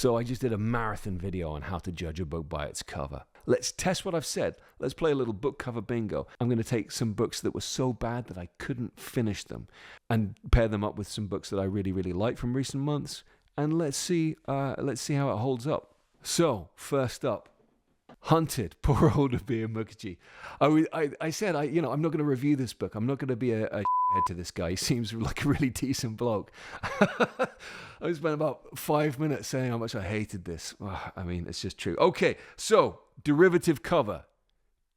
So I just did a marathon video on how to judge a book by its cover. Let's test what I've said. Let's play a little book cover bingo. I'm going to take some books that were so bad that I couldn't finish them and pair them up with some books that I really, really like from recent months. And let's see how it holds up. So, first up, Hunted, poor old Abir Mukherjee. I said, I'm not going to review this book. I'm not going to be a head to this guy. He seems like a really decent bloke. I spent about 5 minutes saying how much I hated this. It's just true. Okay, so derivative cover,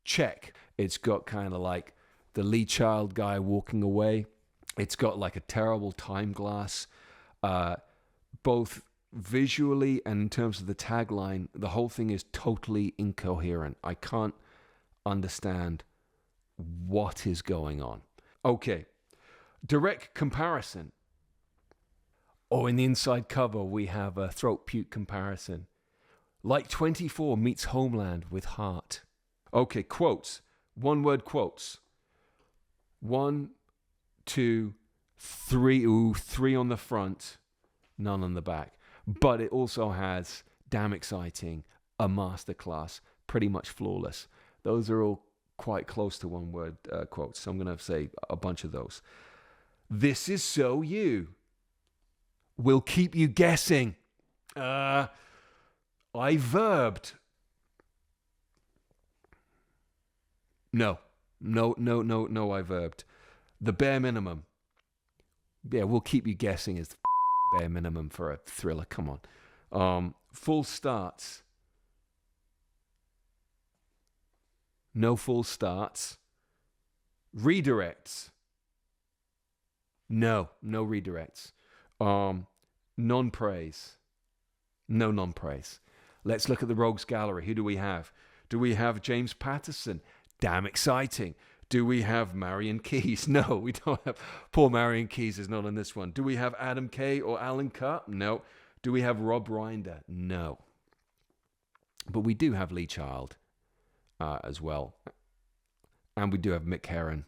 check. It's got kind of like the Lee Child guy walking away. It's got like a terrible time glass, both visually and in terms of the tagline. The whole thing is totally incoherent. I can't understand what is going on. Okay, direct comparison. In the inside cover, we have a throat puke comparison. Like 24 meets Homeland with Heart. Okay, quotes. One word quotes. 1, 2, 3. Ooh, 3 on the front, none on the back. But it also has damn exciting, a masterclass, pretty much flawless. Those are all quite close to one word quotes. So I'm going to say a bunch of those. This is so you. Will keep you guessing. I verbed. No, I verbed. The bare minimum. Yeah, we'll keep you guessing is the bare minimum for a thriller. Come on. Full starts. No full starts. Redirects. No redirects. Non-praise. No non-praise. Let's look at the Rogues Gallery. Who do we have? Do we have James Patterson? Damn exciting. Do we have Marion Keyes? No, we don't have. Poor Marion Keyes is not on this one. Do we have Adam Kay or Alan Carr? No. Do we have Rob Reiner? No. But we do have Lee Child as well. And we do have Mick Herron.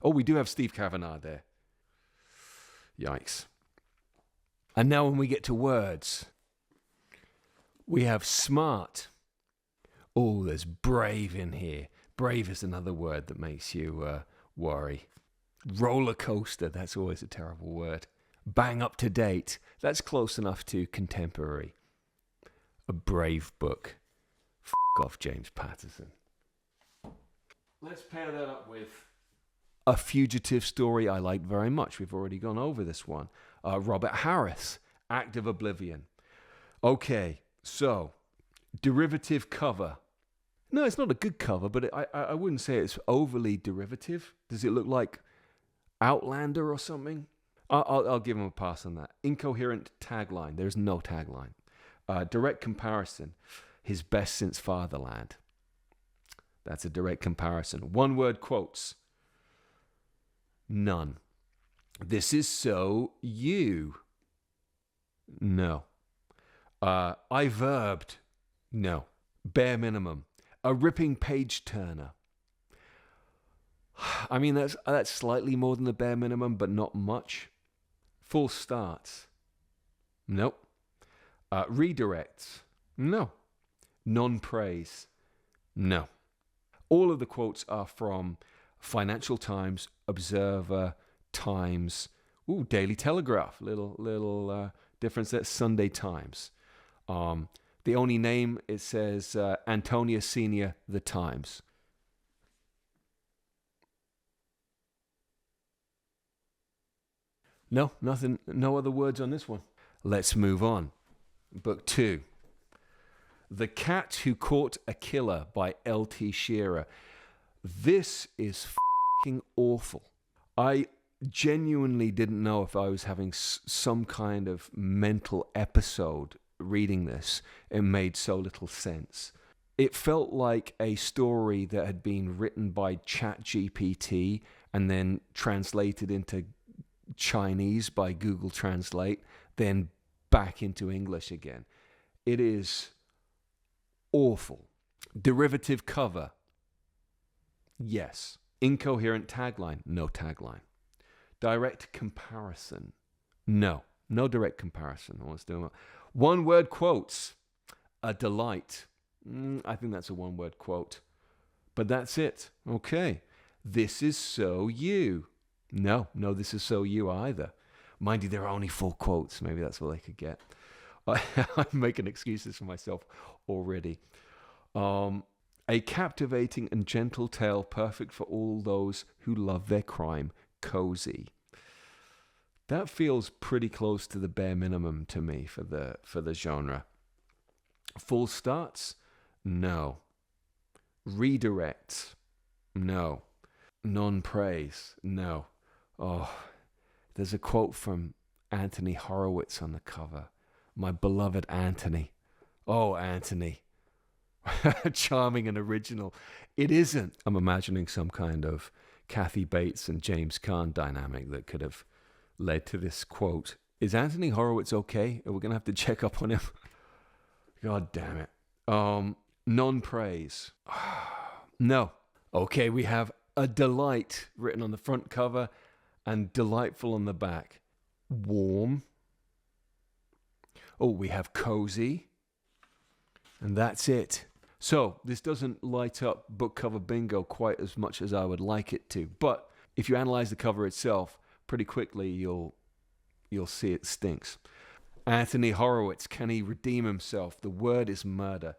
Oh, we do have Steve Kavanagh there. Yikes. And now when we get to words, we have smart. Oh, there's brave in here. Brave is another word that makes you worry. Roller coaster, that's always a terrible word. Bang up to date, that's close enough to contemporary. A brave book. F*** off, James Patterson. Let's pair that up with a fugitive story I like very much. We've already gone over this one. Robert Harris, Act of Oblivion. Okay, so derivative cover. No, it's not a good cover, but I wouldn't say it's overly derivative. Does it look like Outlander or something? I'll give him a pass on that. Incoherent tagline. There's no tagline. Direct comparison. His best since Fatherland. That's a direct comparison. One word quotes. None. This is so you. No. I verbed. No. Bare minimum. A ripping page turner. I mean, that's slightly more than the bare minimum, but not much. Full starts. Nope. Redirects. No. Non-praise. No. All of the quotes are from Financial Times, Observer, Times, Daily Telegraph. Little difference there. Sunday Times. The only name, it says Antonia Senior, The Times. No, nothing, no other words on this one. Let's move on. Book 2. The Cat Who Caught a Killer by L.T. Shearer. This is fucking awful. I genuinely didn't know if I was having some kind of mental episode reading this. It made so little sense. It felt like a story that had been written by ChatGPT and then translated into Chinese by Google Translate, then back into English again. It is awful. Derivative cover. Yes. Incoherent tagline. No tagline. Direct comparison. No direct comparison. One-word quotes. A delight. I think that's a one-word quote. But that's it. Okay. This is so you. No, this is so you either. Mind you, there are only 4 quotes. Maybe that's all they could get. I'm making excuses for myself already. A captivating and gentle tale, perfect for all those who love their crime. Cozy. That feels pretty close to the bare minimum to me for the genre. Full starts? No. Redirects? No. Non-praise? No. Oh, there's a quote from Anthony Horowitz on the cover. My beloved Anthony. Oh, Anthony. Charming and original. It isn't. I'm imagining some kind of Kathy Bates and James Caan dynamic that could have led to this quote. Is Anthony Horowitz okay? Are we going to have to check up on him? God damn it. Non-praise. No. Okay, we have a delight written on the front cover and delightful on the back. Warm. Oh, we have cozy. And that's it. So this doesn't light up book cover bingo quite as much as I would like it to. But if you analyze the cover itself, pretty quickly you'll see it stinks. Anthony Horowitz, can he redeem himself? The word is murder.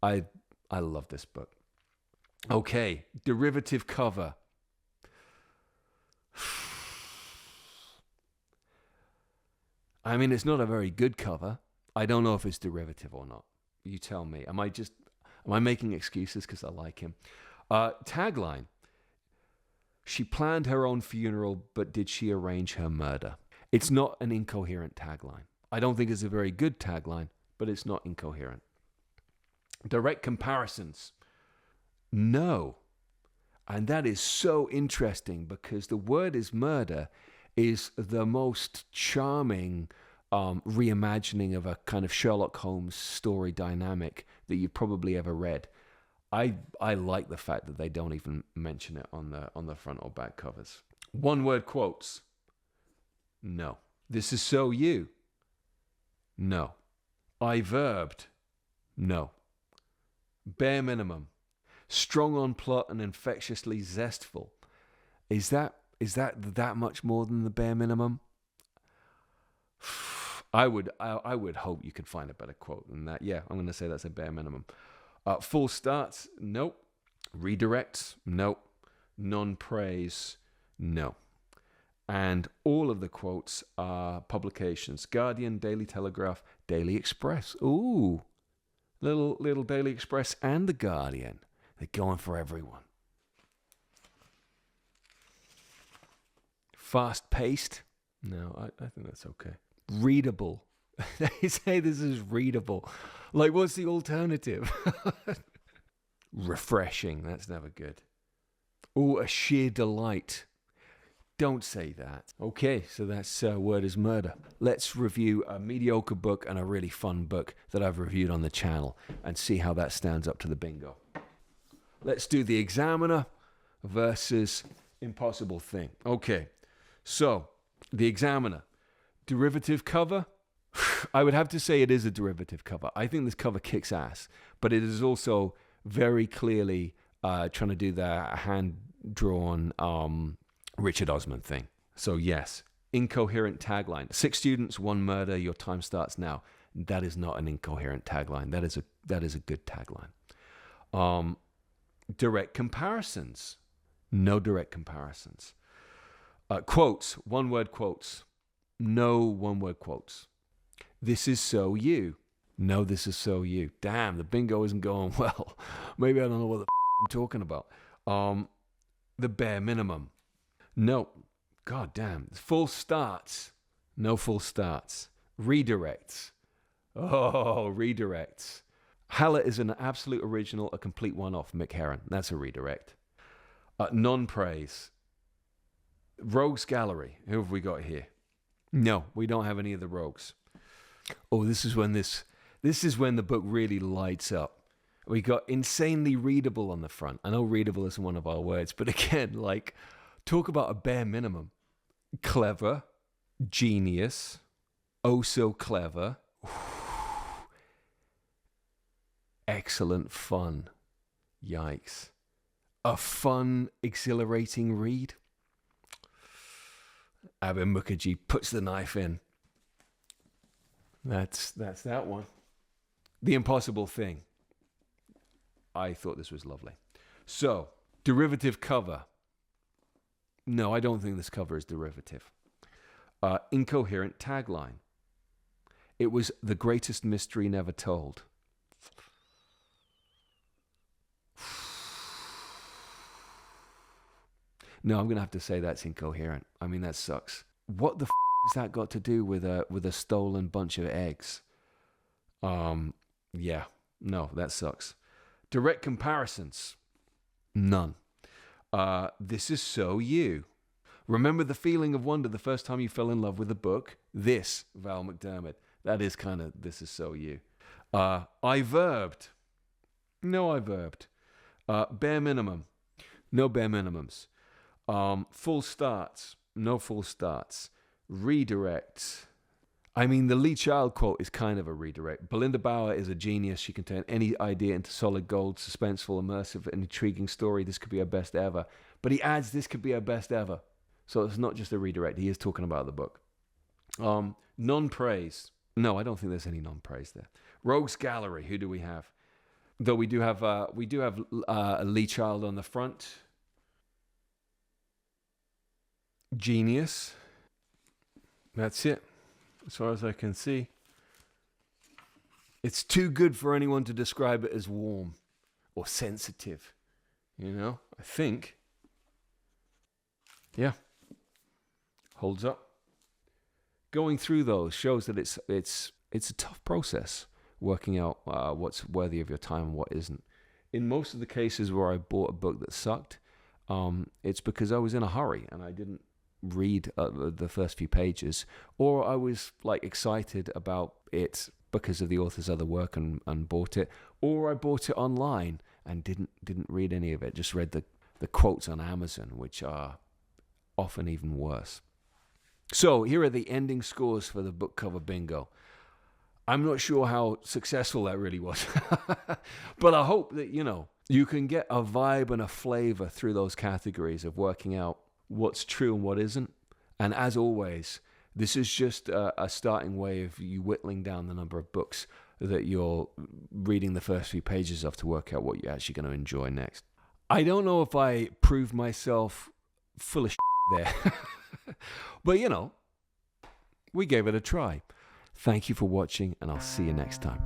I love this book. Okay, derivative cover. I mean, it's not a very good cover. I don't know if it's derivative or not. You tell me. Am I making excuses because I like him? Tagline. She planned her own funeral, but did she arrange her murder? It's not an incoherent tagline. I don't think it's a very good tagline, but it's not incoherent. Direct comparisons. No. And that is so interesting because the word is murder is the most charming reimagining of a kind of Sherlock Holmes story dynamic that you've probably ever read. I like the fact that they don't even mention it on the front or back covers. One-word quotes. No. This is so you. No. I verbed. No. Bare minimum. Strong on plot and infectiously zestful. Is that much more than the bare minimum? I would hope you could find a better quote than that. Yeah, I'm going to say that's a bare minimum. Full starts? Nope. Redirects? Nope. Non-praise? No. And all of the quotes are publications. Guardian, Daily Telegraph, Daily Express. Ooh. Little Daily Express and the Guardian. They're going for everyone. Fast-paced? No, I think that's okay. Readable. They say this is readable. Like, what's the alternative? Refreshing. That's never good. Oh, a sheer delight. Don't say that. Okay, so that's Word is Murder. Let's review a mediocre book and a really fun book that I've reviewed on the channel and see how that stands up to the bingo. Let's do The Examiner versus Impossible Thing. Okay, so The Examiner. Derivative cover? I would have to say it is a derivative cover. I think this cover kicks ass, but it is also very clearly trying to do the hand-drawn Richard Osman thing. So yes, incoherent tagline. 6 students, 1 murder, your time starts now. That is not an incoherent tagline. That is a good tagline. Direct comparisons. No direct comparisons. Quotes, 1-word quotes. No 1-word quotes. This is so you. No, this is so you. Damn, the bingo isn't going well. Maybe I don't know what the I'm talking about. The bare minimum. No. God damn. Full starts. No full starts. Redirects. Oh, redirects. Hallett is an absolute original, a complete one-off. Mick Herron. That's a redirect. Non-praise. Rogues Gallery. Who have we got here? No, we don't have any of the rogues. Oh, this is when the book really lights up. We got insanely readable on the front. I know readable isn't one of our words, but again, like, talk about a bare minimum. Clever, genius, oh so clever. excellent fun. Yikes. A fun, exhilarating read. Abhay Mukherjee puts the knife in. That's that one. The Impossible Thing. I thought this was lovely. So, derivative cover. No, I don't think this cover is derivative. Incoherent tagline. It was the greatest mystery never told. No, I'm going to have to say that's incoherent. I mean, that sucks. What the has that got to do with a stolen bunch of eggs? Yeah, no, that sucks. Direct comparisons. None. This is so you. Remember the feeling of wonder the first time you fell in love with a book? This, Val McDermid. That is kind of, this is so you. I verbed. No, I verbed. Bare minimum. No bare minimums. Full starts. No full starts. Redirects. I mean, the Lee Child quote is kind of a redirect. Belinda Bauer is a genius. She can turn any idea into solid gold, suspenseful, immersive, and intriguing story. This could be her best ever. But he adds, this could be her best ever. So it's not just a redirect. He is talking about the book. Non-praise. No, I don't think there's any non-praise there. Rogues Gallery. Who do we have? Though we do have Lee Child on the front. Genius. That's it. As far as I can see. It's too good for anyone to describe it as warm or sensitive. You know, I think. Yeah. Holds up. Going through those shows that it's a tough process working out what's worthy of your time and what isn't. In most of the cases where I bought a book that sucked, it's because I was in a hurry and I didn't read the first few pages, or I was like excited about it because of the author's other work and bought it, or I bought it online and didn't read any of it, just read the quotes on Amazon, which are often even worse. So here are the ending scores for the book cover bingo. I'm not sure how successful that really was, but I hope that, you can get a vibe and a flavor through those categories of working out what's true and what isn't. And as always, this is just a starting way of you whittling down the number of books that you're reading the first few pages of to work out what you're actually going to enjoy next. I don't know if I proved myself full of there, but we gave it a try. Thank you for watching, and I'll see you next time.